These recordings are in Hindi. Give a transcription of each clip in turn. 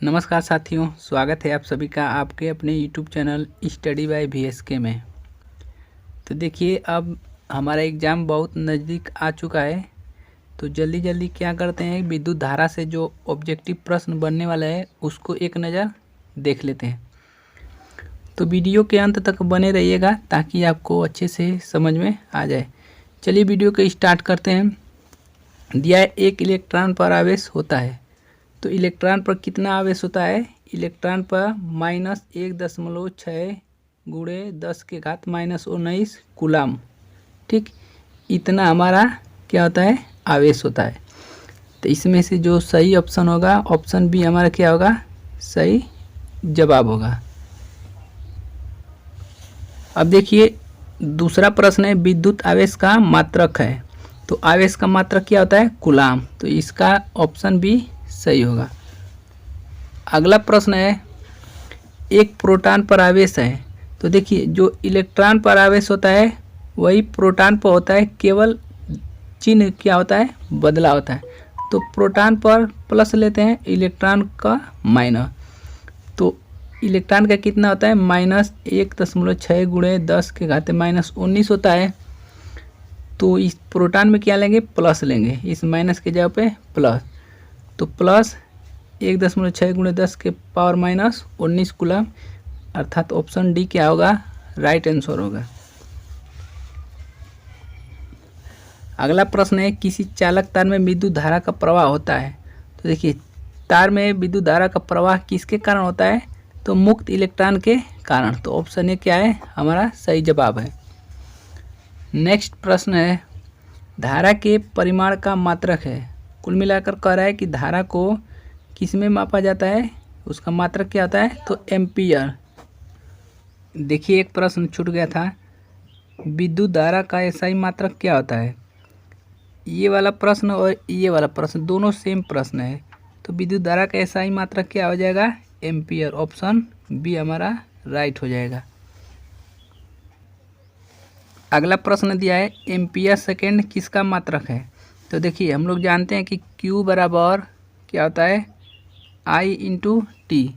नमस्कार साथियों, स्वागत है आप सभी का आपके अपने YouTube channel study bye VSK में। तो देखिए, अब हमारा एग्ज़ाम बहुत नज़दीक आ चुका है। तो जल्दी जल्दी क्या करते हैं, विद्युत धारा से जो ऑब्जेक्टिव प्रश्न बनने वाला है उसको एक नज़र देख लेते हैं। तो वीडियो के अंत तक बने रहिएगा ताकि आपको अच्छे से समझ में आ जाए। चलिए वीडियो को स्टार्ट करते हैं। दिया है, एक इलेक्ट्रॉन पर आवेश होता है। तो इलेक्ट्रॉन पर कितना आवेश होता है? इलेक्ट्रॉन पर -1.6 गुणे 10⁻⁻19 कूलम। ठीक, इतना हमारा क्या होता है? आवेश होता है। तो इसमें से जो सही ऑप्शन होगा, ऑप्शन बी हमारा क्या होगा? सही जवाब होगा। अब देखिए, दूसरा प्रश्न है, विद्युत आवेश का मात्रक है। तो आवेश का मात्रक क्या होता है? कूलम। तो इसका ऑप्शन बी सही होगा। अगला प्रश्न है, एक प्रोटॉन पर आवेश है। तो देखिए, जो इलेक्ट्रॉन पर आवेश होता है वही प्रोटॉन पर होता है, केवल चिन्ह क्या होता है? बदला होता है। तो प्रोटॉन पर प्लस लेते हैं, इलेक्ट्रॉन का माइनस। तो इलेक्ट्रॉन का कितना होता है? -1.6 गुणे 10⁻⁻19 होता है। तो इस प्रोटॉन में क्या लेंगे? प्लस लेंगे, इस माइनस के जगह पे प्लस। तो प्लस 1.6 गुणे 10⁻⁻19 कूलम, अर्थात ऑप्शन डी क्या होगा? राइट आंसर होगा। अगला प्रश्न है, किसी चालक तार में विद्युत धारा का प्रवाह होता है। तो देखिए, तार में विद्युत धारा का प्रवाह किसके कारण होता है? तो मुक्त इलेक्ट्रॉन के कारण। तो ऑप्शन ए क्या है? हमारा सही जवाब है। नेक्स्ट प्रश्न है, धारा के परिमाण का मात्रक है। कुल मिलाकर कह रहा है कि धारा को किस में मापा जाता है, उसका मात्रक क्या होता है? तो एम्पियर। देखिए, एक प्रश्न छूट गया था, विद्युत धारा का एसआई मात्रक क्या होता है? ये वाला प्रश्न और ये वाला प्रश्न दोनों सेम प्रश्न है। तो विद्युत धारा का एसआई मात्रक क्या हो जाएगा? एम्पियर। ऑप्शन बी हमारा राइट हो जाएगा। अगला प्रश्न दिया है, एम्पियर सेकेंड किसका मात्रक है? तो देखिए, हम लोग जानते हैं कि Q बराबर क्या होता है? I into T.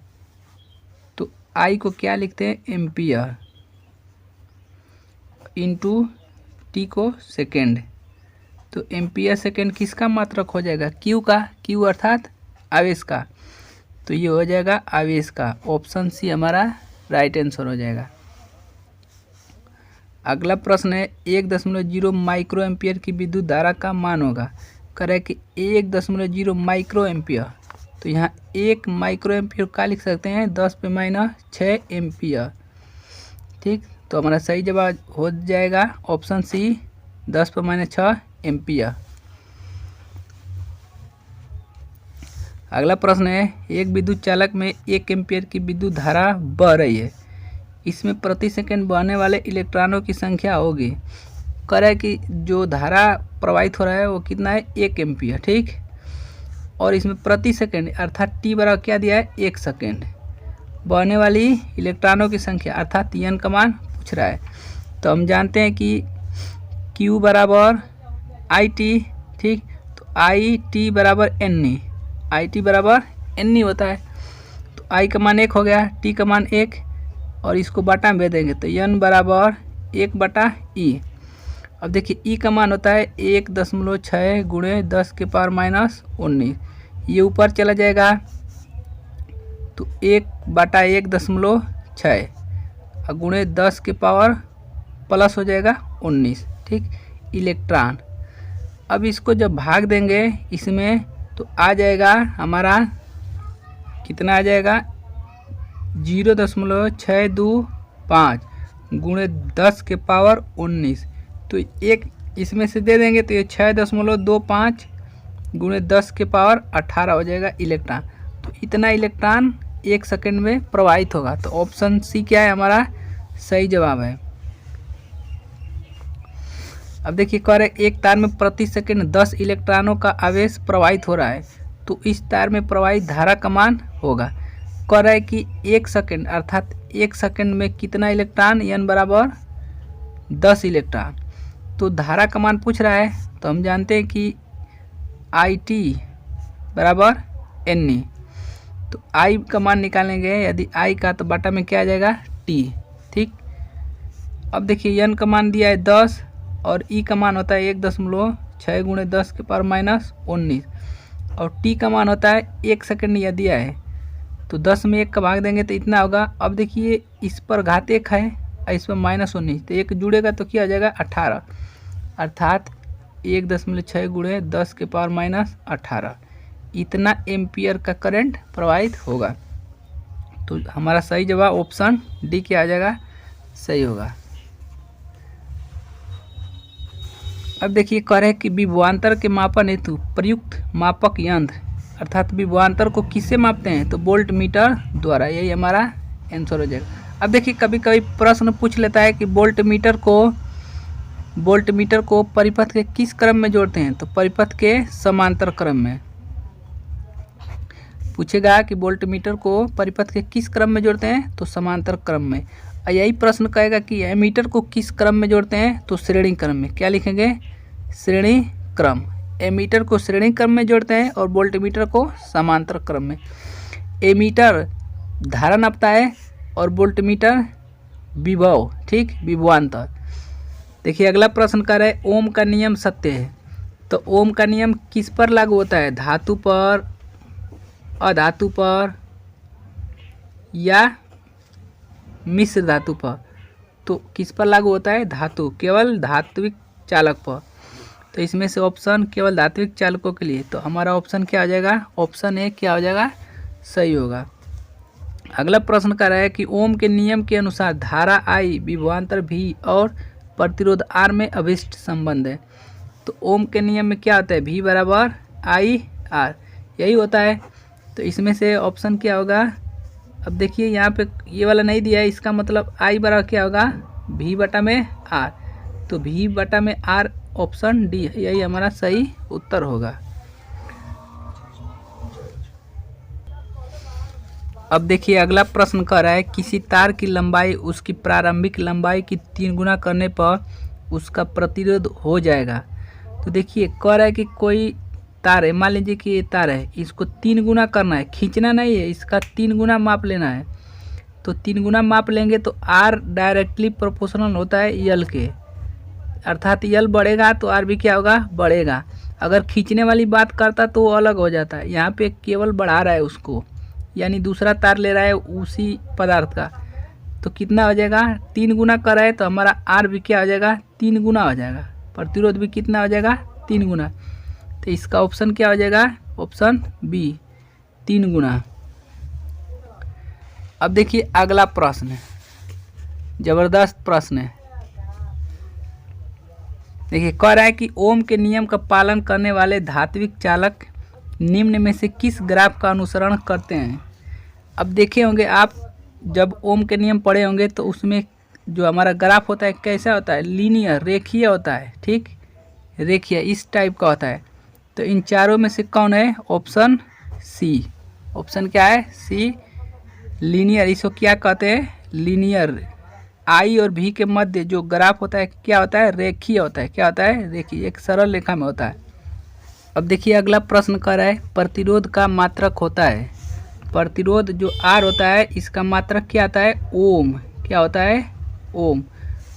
तो I को क्या लिखते हैं? एम्पियर, इंटू टी को सेकेंड। तो एम्पियर सेकेंड किसका मात्रक हो जाएगा? Q का। Q अर्थात आवेश का। तो ये हो जाएगा आवेश का। ऑप्शन सी हमारा राइट आंसर हो जाएगा। अगला प्रश्न है, 1.0 माइक्रो एम्पियर की विद्युत धारा का मान होगा। करें कि 1.0 माइक्रो एम्पियर। तो यहाँ 1 माइक्रो एम्पियर का लिख सकते हैं 10⁻⁶ एम्पियर। ठीक, तो हमारा सही जवाब हो जाएगा ऑप्शन सी 10⁻⁶ एम्पियर। अगला प्रश्न है, एक विद्युत चालक में 1 एम्पियर की विद्युत धारा बह रही है। इसमें प्रति सेकंड बहने वाले इलेक्ट्रॉनों की संख्या होगी। कह रहा है कि जो धारा प्रवाहित हो रहा है वो कितना है? 1 एम्पियर। ठीक, और इसमें प्रति सेकंड अर्थात टी बराबर क्या दिया है? 1 सेकंड बहने वाली इलेक्ट्रॉनों की संख्या अर्थात एन का मान पूछ रहा है। तो हम जानते हैं कि Q बराबर आई टी। ठीक, तो आई टी बराबर एन ई, आई टी बराबर एन ई होता है। तो आई का मान 1 हो गया, टी का मान 1, और इसको बटा में भेदेंगे तो n बराबर 1/e। अब देखिए, e का मान होता है 1.6 गुणे 10⁻⁻19। ये ऊपर चला जाएगा तो 1/1.6 और गुणे 10 के पावर प्लस हो जाएगा 19। ठीक, इलेक्ट्रॉन। अब इसको जब भाग देंगे इसमें तो आ जाएगा हमारा कितना आ जाएगा? 0.625 गुणे 10 के पावर 19। तो एक इसमें से दे देंगे तो ये 6.25 गुणे 10 के पावर 18 हो जाएगा इलेक्ट्रॉन। तो इतना इलेक्ट्रॉन 1 सेकंड में प्रवाहित होगा। तो ऑप्शन सी क्या है? हमारा सही जवाब है। अब देखिए, कह रहे एक तार में प्रति सेकंड 10 इलेक्ट्रॉनों का आवेश प्रवाहित हो रहा है। तो इस तार में प्रवाहित धारा का मान होगा। कह रहा है कि 1 सेकंड अर्थात 1 सेकंड में कितना इलेक्ट्रॉन? n बराबर 10 इलेक्ट्रॉन। तो धारा का मान पूछ रहा है, तो हम जानते हैं कि आई टी बराबर एन ई। तो आई का मान निकालेंगे, यदि आई का तो बटा में क्या आ जाएगा टी। ठीक, अब देखिए एन का मान दिया है 10 और ई का मान होता है 1.6 गुणे 10 के पावर माइनस 19 और टी का मान होता है 1 सेकंड यह दिया है, तो 10 में 1 का भाग देंगे तो इतना होगा। अब देखिए इस पर घात 1 है और इस पर -19, तो 1 जुड़ेगा तो क्या हो जाएगा 18, अर्थात 1.6 गुणे 10 के पावर माइनस 18 इतना एम्पियर का करंट प्रवाहित होगा। तो हमारा सही जवाब ऑप्शन डी क्या आ जाएगा, सही होगा। अब देखिए कह रहे हैं कि विभवांतर के मापन हेतु प्रयुक्त मापक यंत्र, अर्थात विभवांतर को किससे मापते हैं, तो वोल्ट मीटर द्वारा, यही हमारा आंसर हो जाएगा। अब देखिए कभी कभी प्रश्न पूछ लेता है कि वोल्ट मीटर को परिपथ के किस क्रम में जोड़ते हैं, तो परिपथ के समांतर क्रम में पूछेगा कि वोल्ट मीटर को परिपथ के किस क्रम में जोड़ते हैं, तो समांतर क्रम में। यही प्रश्न कहेगा कि एमीटर को किस क्रम में जोड़ते हैं, तो श्रेणी क्रम में। क्या लिखेंगे, श्रेणी क्रम। एमीटर को श्रेणी क्रम में जोड़ते हैं और वोल्टमीटर को समांतर क्रम में। एमीटर धारा नापता है और वोल्टमीटर विभव, ठीक, विभवांतर। देखिए अगला प्रश्न कर रहा है ओम का नियम सत्य है, तो ओम का नियम किस पर लागू होता है, धातु पर, अधातु पर या मिश्र धातु पर। तो किस पर लागू होता है, धातु, केवल धात्विक चालक पर। तो इसमें से ऑप्शन केवल धात्विक चालकों के लिए, तो हमारा ऑप्शन क्या हो जाएगा, ऑप्शन ए क्या हो जाएगा, सही होगा। अगला प्रश्न कर रहा है कि ओम के नियम के अनुसार धारा आई, विभवांतर भी और प्रतिरोध आर में अभिष्ट संबंध है। तो ओम के नियम में क्या होता है, भी बराबर आई आर, यही होता है। तो इसमें से ऑप्शन क्या होगा, अब देखिए यहाँ पे ये वाला नहीं दिया है, इसका मतलब आई बराबर क्या होगा, भी बटा में आर, तो भी बटा में आर, ऑप्शन डी, यही हमारा सही उत्तर होगा। अब देखिए अगला प्रश्न कर रहा है किसी तार की लंबाई उसकी प्रारंभिक लंबाई की 3 गुना करने पर उसका प्रतिरोध हो जाएगा। तो देखिए कह रहा है कि कोई तार है, मान लीजिए कि ये तार है, इसको 3 गुना करना है, खींचना नहीं है, इसका 3 गुना माप लेना है। तो 3 गुना माप लेंगे तो आर डायरेक्टली प्रोपोर्शनल होता है यल के, अर्थात यल बढ़ेगा तो आर भी क्या होगा, बढ़ेगा। अगर खींचने वाली बात करता तो वो अलग हो जाता है, यहाँ पे केवल बढ़ा रहा है उसको, यानी दूसरा तार ले रहा है उसी पदार्थ का। तो कितना हो जाएगा, 3 गुना कर रहा है तो हमारा आर भी क्या हो जाएगा, 3 गुना हो जाएगा, प्रतिरोध भी कितना हो जाएगा, 3 गुना। तो इसका ऑप्शन क्या हो जाएगा, ऑप्शन बी, 3 गुना। अब देखिए अगला प्रश्न है, जबरदस्त प्रश्न है। देखिए कह रहा है कि ओम के नियम का पालन करने वाले धात्विक चालक निम्न में से किस ग्राफ का अनुसरण करते हैं। अब देखे होंगे आप, जब ओम के नियम पढ़े होंगे तो उसमें जो हमारा ग्राफ होता है कैसा होता है, लीनियर, रेखीय होता है, ठीक, रेखीय इस टाइप का होता है। तो इन चारों में से कौन है, ऑप्शन सी, ऑप्शन क्या है, सी, लीनियर। इसको क्या कहते हैं, लीनियर। आई और भी के मध्य जो ग्राफ होता है क्या होता है, रेखीय होता है। क्या होता है, रेखीय, एक सरल रेखा में होता है। अब देखिए अगला प्रश्न कर रहा है प्रतिरोध का मात्रक होता है, प्रतिरोध जो आर होता है इसका मात्रक क्या आता है, ओम। क्या होता है, ओम।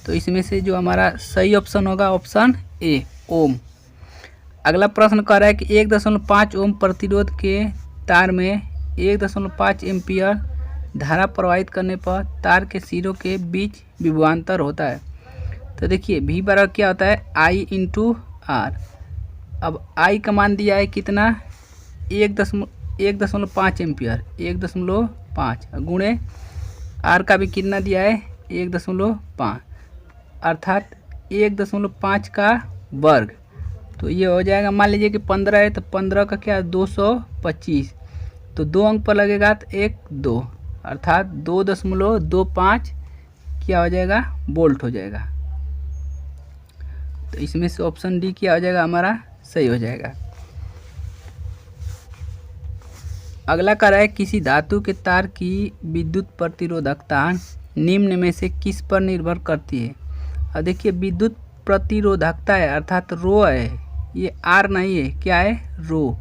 तो इसमें से जो हमारा सही ऑप्शन होगा, ऑप्शन ए, ओम। अगला प्रश्न कर रहा है कि 1.5 ओम प्रतिरोध के तार में 1.5 एम्पियर धारा प्रवाहित करने पर तार के सिरों के बीच विभवांतर होता है। तो देखिए भी बराबर क्या होता है, आई इंटू आर। अब आई का मान दिया है कितना, 1.5 एम्पियर, 1.5 गुणे आर का भी कितना दिया है, 1.5, अर्थात 1.5 का वर्ग। तो ये हो जाएगा, मान लीजिए कि 15 है तो 15 का क्या 225, तो 2 अंक पर लगेगा तो 1 2, अर्थात 2.25 क्या हो जाएगा, वोल्ट हो जाएगा। तो इसमें से ऑप्शन डी क्या हो जाएगा, हमारा सही हो जाएगा। अगला कह रहा है किसी धातु के तार की विद्युत प्रतिरोधकता निम्न में से किस पर निर्भर करती है। और देखिए विद्युत प्रतिरोधकता है, अर्थात रो है, ये आर नहीं है, क्या है, रो।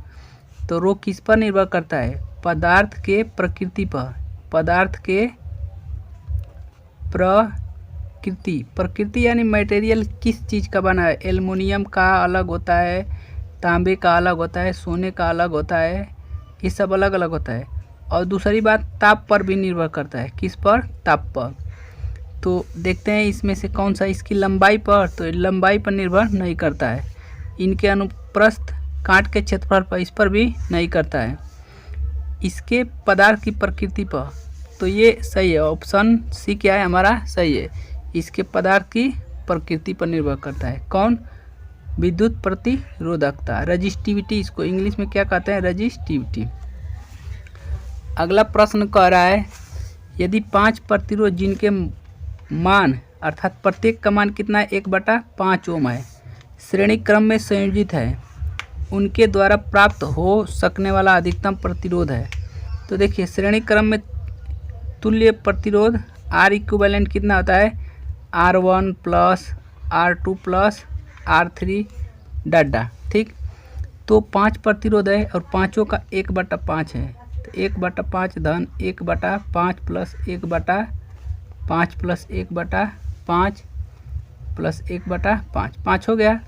तो रो किस पर निर्भर करता है, पदार्थ के प्रकृति पर, पदार्थ के प्रकृति यानी मटेरियल किस चीज़ का बना है। एल्युमिनियम का अलग होता है, तांबे का अलग होता है, सोने का अलग होता है, ये सब अलग अलग होता है। और दूसरी बात ताप पर भी निर्भर करता है। किस पर? ताप पर। तो देखते हैं इसमें से कौन सा, इसकी लंबाई पर, तो लंबाई पर निर्भर नहीं करता है। इनके अनुप्रस्थ काट के क्षेत्रफल पर, इस पर भी नहीं करता है। इसके पदार्थ की प्रकृति पर, तो ये सही है, ऑप्शन सी क्या है हमारा सही है। इसके पदार्थ की प्रकृति पर निर्भर करता है। कौन? विद्युत प्रतिरोधकता, रजिस्टिविटी, इसको इंग्लिश में क्या कहते हैं? रजिस्टिविटी। अगला प्रश्न कह रहा है यदि 5 प्रतिरोध जिनके मान अर्थात प्रत्येक का मान कितना है? 1/5 ओम है, श्रेणी क्रम में संयोजित है, उनके द्वारा प्राप्त हो सकने वाला अधिकतम प्रतिरोध है। तो देखिए श्रेणी क्रम में तुल्य प्रतिरोध R इक्विवेलेंट कितना होता है? R1 plus R2 plus R3 data. ठीक, तो 5 प्रतिरोध है और पाँचों का 1/5 है, तो 1/5 धन 1/5 प्लस 1/5 प्लस 1/5 प्लस 1/5, 5 हो गया।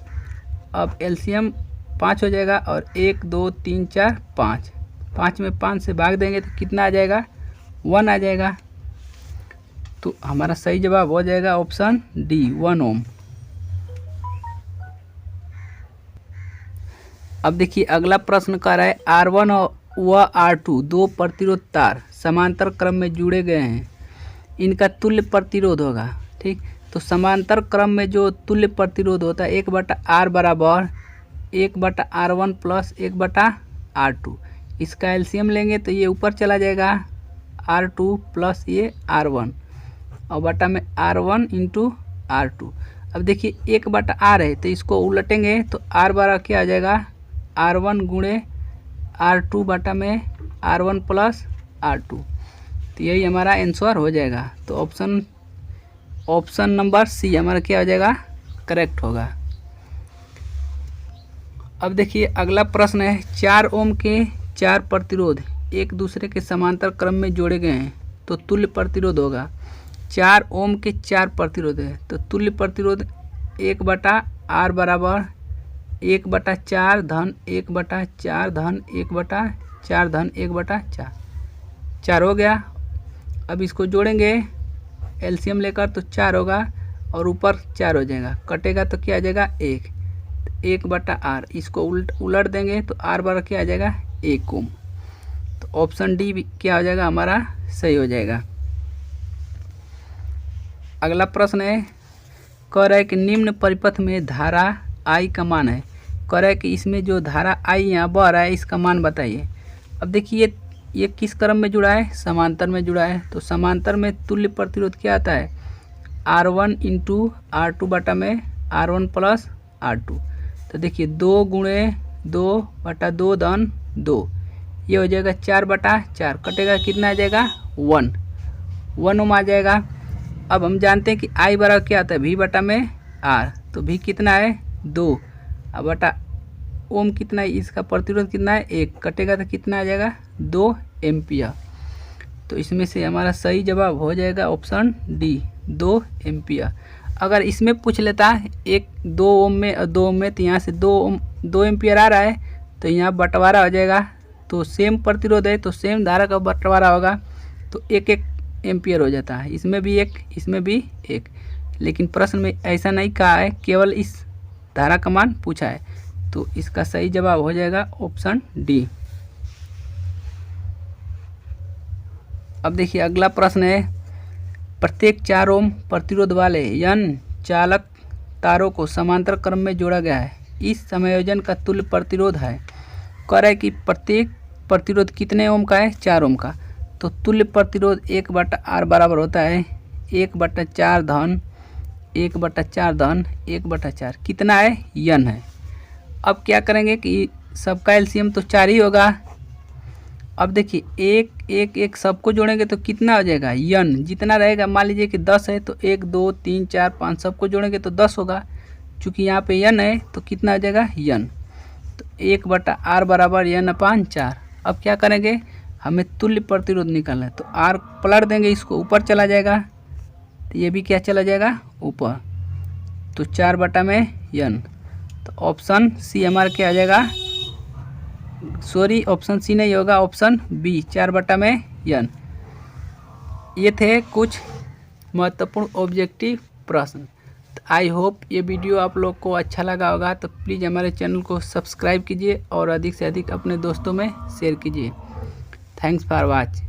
अब एलसीएम 5 हो जाएगा और 1 2 3 4 5, 5 में 5 से भाग देंगे तो कितना आ जाएगा? 1 आ जाएगा। तो हमारा सही जवाब हो जाएगा ऑप्शन डी, 1 ओम। अब देखिए अगला प्रश्न कर रहा है R1 व R2 दो प्रतिरोध तार समांतर क्रम में जुड़े गए हैं, इनका तुल्य प्रतिरोध होगा। ठीक, तो समांतर क्रम में जो तुल्य प्रतिरोध होता है 1/R बराबर 1/R1 प्लस 1/R2। इसका एलसीएम लेंगे तो ये ऊपर चला जाएगा R2 प्लस ये R1 और बटा में R1 इंटू R2। अब देखिए 1/R है तो इसको उलटेंगे तो R बराबर क्या आ जाएगा? R1 गुणे R2 बटा में R1 प्लस R2। तो यही हमारा आंसर हो जाएगा। तो ऑप्शन नंबर सी हमारा क्या हो जाएगा? करेक्ट होगा। अब देखिए अगला प्रश्न है 4 ओम के 4 प्रतिरोध एक दूसरे के समांतर क्रम में जोड़े गए हैं तो तुल्य प्रतिरोध होगा। 4 ओम के 4 प्रतिरोध है तो तुल्य प्रतिरोध 1/R बराबर 1/4 धन 1/4 धन 1/4 धन 1/4, 4 हो गया। अब इसको जोड़ेंगे एलसीएम लेकर तो 4 होगा और ऊपर 4 हो जाएगा, कटेगा तो क्या आ जाएगा? 1, 1/R। इसको उलट देंगे तो R बराबर क्या आ जाएगा? 1 ओम। तो ऑप्शन डी क्या हो जाएगा? हमारा सही हो जाएगा। अगला प्रश्न है कह रहा है कि निम्न परिपथ में धारा I का मान है, कह रहा है कि इसमें जो धारा I यहाँ बह रहा है इसका मान बताइए। अब देखिए ये किस क्रम में जुड़ा है? समांतर में जुड़ा है। तो समांतर में तुल्य प्रतिरोध क्या आता है? R1 इंटू R2 बटा में R1 प्लस R2। तो देखिए 2 गुणे 2 बटा 2 धन 2, ये हो जाएगा 4/4, कटेगा कितना आ जाएगा? 1 ओम आ जाएगा। अब हम जानते हैं कि I बराबर क्या आता है? V बटा में R, तो V कितना है? 2 अब बटा ओम कितना है? इसका प्रतिरोध कितना है? 1, कटेगा तो कितना आ जाएगा? 2 एम्पियर। तो इसमें से हमारा सही जवाब हो जाएगा ऑप्शन डी, 2 एम्पियर। अगर इसमें पूछ लेता 2 ओम में और 2 ओम में, तो यहाँ से 2 एम्पियर आ रहा है तो यहाँ बंटवारा हो जाएगा। तो सेम प्रतिरोध है तो सेम धारा का बंटवारा होगा तो 1 एम्पियर हो जाता है। इसमें भी 1, इसमें भी 1, लेकिन प्रश्न में ऐसा नहीं कहा है, केवल इस धारा का मान पूछा है। तो इसका सही जवाब हो जाएगा ऑप्शन डी। अब देखिए अगला प्रश्न है प्रत्येक 4 ओम प्रतिरोध वाले N चालक तारों को समांतर क्रम में जोड़ा गया है, इस समायोजन का तुल्य प्रतिरोध है। कह रहा है कि प्रत्येक प्रतिरोध कितने ओम का है? 4 ओम का। तो तुल्य प्रतिरोध 1/R बराबर होता है 1/4 धन 1/4 धन 1/4, कितना है? N है। अब क्या करेंगे कि सबका एलसीएम तो 4 ही होगा। अब देखिए 1 सबको जोड़ेंगे तो कितना हो जाएगा? N जितना रहेगा, मान लीजिए कि 10 है तो 1 2 3 4 5 सबको जोड़ेंगे तो 10 होगा। चूँकि यहाँ पे N है तो कितना हो जाएगा? N। तो 1/R बराबर N/4। अब क्या करेंगे? हमें तुल्य प्रतिरोध निकालना है, तो आर पलट देंगे, इसको ऊपर चला जाएगा, तो ये भी क्या चला जाएगा ऊपर, तो 4/n। तो ऑप्शन सी हमारा क्या आ जाएगा, सॉरी ऑप्शन सी नहीं होगा, ऑप्शन बी 4/n। ये थे कुछ महत्वपूर्ण ऑब्जेक्टिव प्रश्न। आई होप ये वीडियो आप लोग को अच्छा लगा होगा, तो प्लीज़ हमारे चैनल को सब्सक्राइब कीजिए और अधिक से अधिक अपने दोस्तों में शेयर कीजिए। Thanks for watch.